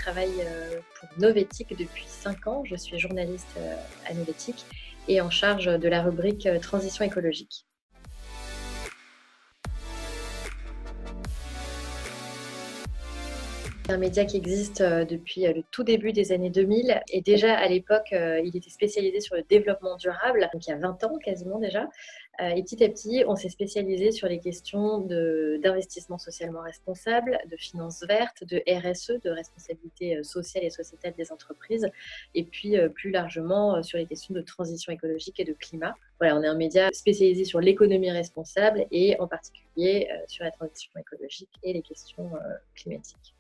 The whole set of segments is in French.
travaille pour Novetic depuis 5 ans. Je suis journaliste à Novetic et en charge de la rubrique Transition écologique. C'est un média qui existe depuis le tout début des années 2000 et déjà à l'époque, il était spécialisé sur le développement durable, donc il y a 20 ans quasiment déjà. Et petit à petit, on s'est spécialisé sur les questions d'investissement socialement responsable, de finances vertes, de RSE, de responsabilité sociale et sociétale des entreprises, et puis plus largement sur les questions de transition écologique et de climat. Voilà, on est un média spécialisé sur l'économie responsable et en particulier sur la transition écologique et les questions climatiques.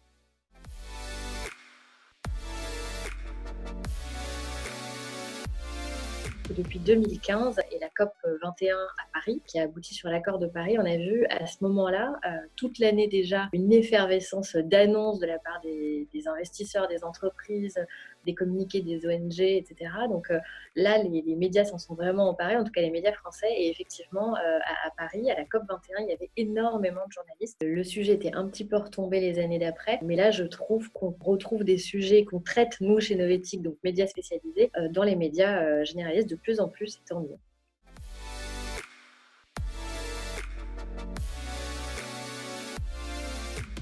Depuis 2015 et la COP 21 à Paris, qui a abouti sur l'accord de Paris, on a vu à ce moment-là, toute l'année déjà, une effervescence d'annonces de la part des investisseurs, des entreprises, des communiqués des ONG, etc. Donc là, les médias s'en sont vraiment emparés, en tout cas les médias français. Et effectivement, à Paris, à la COP 21, il y avait énormément de journalistes. Le sujet était un petit peu retombé les années d'après, mais là, je trouve qu'on retrouve des sujets qu'on traite, nous, chez Novetic, donc médias spécialisés, dans les médias généralistes de plus en plus, et tant mieux.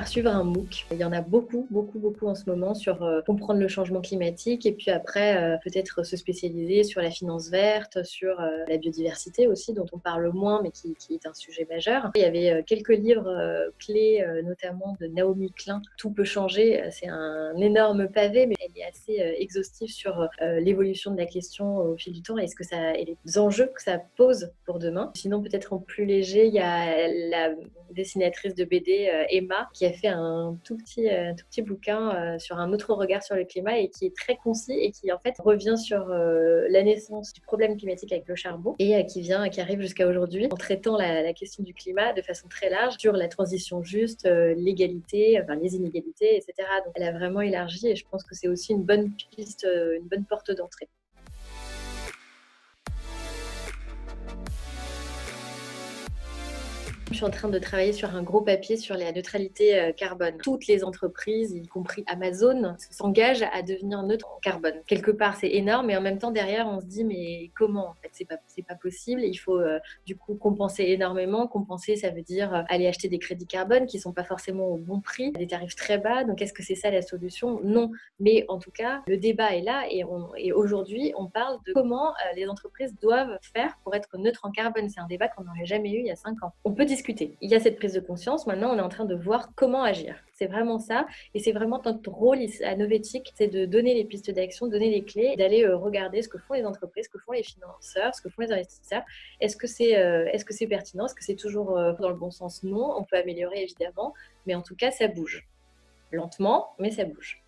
Suivre un MOOC. Il y en a beaucoup en ce moment sur comprendre le changement climatique et puis après peut-être se spécialiser sur la finance verte, sur la biodiversité aussi dont on parle moins mais qui est un sujet majeur. Il y avait quelques livres clés notamment de Naomi Klein, Tout peut changer. C'est un énorme pavé mais elle est assez exhaustive sur l'évolution de la question au fil du temps et les enjeux que ça pose pour demain. Sinon peut-être en plus léger, il y a la dessinatrice de BD Emma qui a fait un tout petit bouquin sur un autre regard sur le climat et qui est très concis et qui en fait revient sur la naissance du problème climatique avec le charbon et qui arrive jusqu'à aujourd'hui en traitant la question du climat de façon très large sur la transition juste, l'égalité, enfin les inégalités, etc. Donc elle a vraiment élargi et je pense que c'est aussi une bonne piste, une bonne porte d'entrée. Je suis en train de travailler sur un gros papier sur la neutralité carbone. Toutes les entreprises, y compris Amazon, s'engagent à devenir neutres en carbone. Quelque part, c'est énorme, mais en même temps, derrière, on se dit, mais comment en fait, c'est pas possible. Il faut du coup compenser énormément. Compenser, ça veut dire aller acheter des crédits carbone qui sont pas forcément au bon prix, à des tarifs très bas. Donc, est-ce que c'est ça la solution? Non. Mais en tout cas, le débat est là et aujourd'hui, on parle de comment les entreprises doivent faire pour être neutres en carbone. C'est un débat qu'on n'aurait jamais eu il y a 5 ans. On peut discuter. Il y a cette prise de conscience. Maintenant, on est en train de voir comment agir. C'est vraiment ça. Et c'est vraiment notre rôle à Novetic, c'est de donner les pistes d'action, donner les clés, d'aller regarder ce que font les entreprises, ce que font les financeurs, ce que font les investisseurs. Est-ce que c'est pertinent? Est-ce que c'est toujours dans le bon sens? Non. On peut améliorer, évidemment. Mais en tout cas, ça bouge. Lentement, mais ça bouge.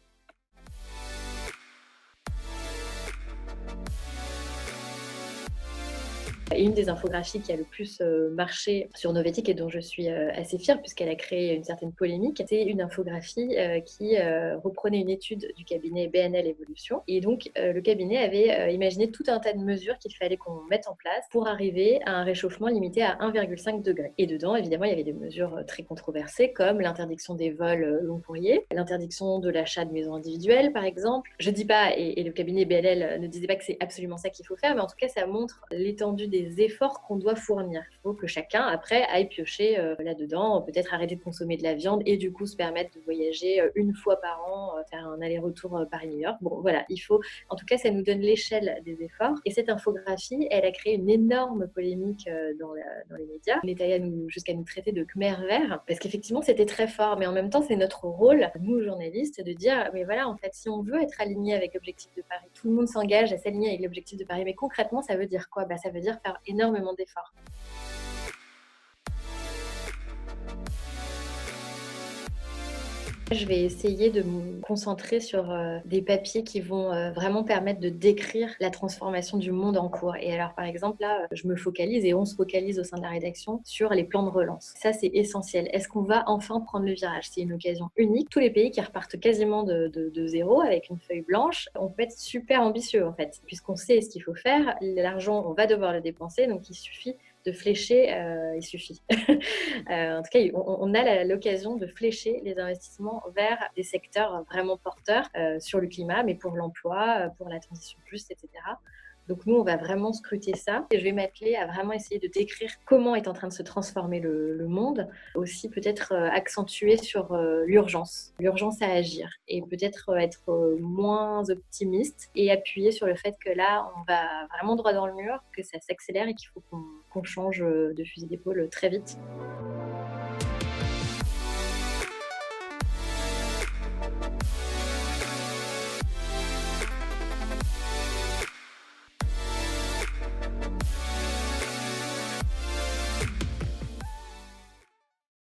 Une des infographies qui a le plus marché sur Novetic et dont je suis assez fière puisqu'elle a créé une certaine polémique, c'est une infographie qui reprenait une étude du cabinet BNL Evolution. Et donc, le cabinet avait imaginé tout un tas de mesures qu'il fallait qu'on mette en place pour arriver à un réchauffement limité à 1,5 degré. Et dedans, évidemment, il y avait des mesures très controversées comme l'interdiction des vols long courriers, l'interdiction de l'achat de maisons individuelles, par exemple. Je dis pas, et le cabinet BNL ne disait pas que c'est absolument ça qu'il faut faire, mais en tout cas, ça montre l'étendue des efforts qu'on doit fournir. Il faut que chacun, après, aille piocher là-dedans, peut-être arrêter de consommer de la viande et du coup se permettre de voyager une fois par an, faire un aller-retour Paris-New York. Bon, voilà, il faut... En tout cas, ça nous donne l'échelle des efforts. Et cette infographie, elle a créé une énorme polémique dans les médias. On est allé jusqu'à nous traiter de Khmer vert, parce qu'effectivement, c'était très fort. Mais en même temps, c'est notre rôle, nous, journalistes, de dire, mais voilà, en fait, si on veut être aligné avec l'objectif de Paris, tout le monde s'engage à s'aligner avec l'objectif de Paris. Mais concrètement, ça veut dire quoi? Ça veut dire faire énormément d'efforts. Je vais essayer de me concentrer sur des papiers qui vont vraiment permettre de décrire la transformation du monde en cours. Et alors, par exemple, là, je me focalise et on se focalise au sein de la rédaction sur les plans de relance. Ça, c'est essentiel. Est-ce qu'on va enfin prendre le virage? C'est une occasion unique. Tous les pays qui repartent quasiment de zéro avec une feuille blanche, on peut être super ambitieux, en fait, puisqu'on sait ce qu'il faut faire. L'argent, on va devoir le dépenser, donc il suffit de flécher, il suffit. En tout cas, on a l'occasion de flécher les investissements vers des secteurs vraiment porteurs sur le climat, mais pour l'emploi, pour la transition juste, etc. Donc nous, on va vraiment scruter ça. Et je vais m'atteler à vraiment essayer de décrire comment est en train de se transformer le monde. Aussi peut-être accentuer sur l'urgence à agir. Et peut-être être moins optimiste et appuyer sur le fait que là, on va vraiment droit dans le mur, que ça s'accélère et qu'il faut qu'on change de fusil d'épaule très vite.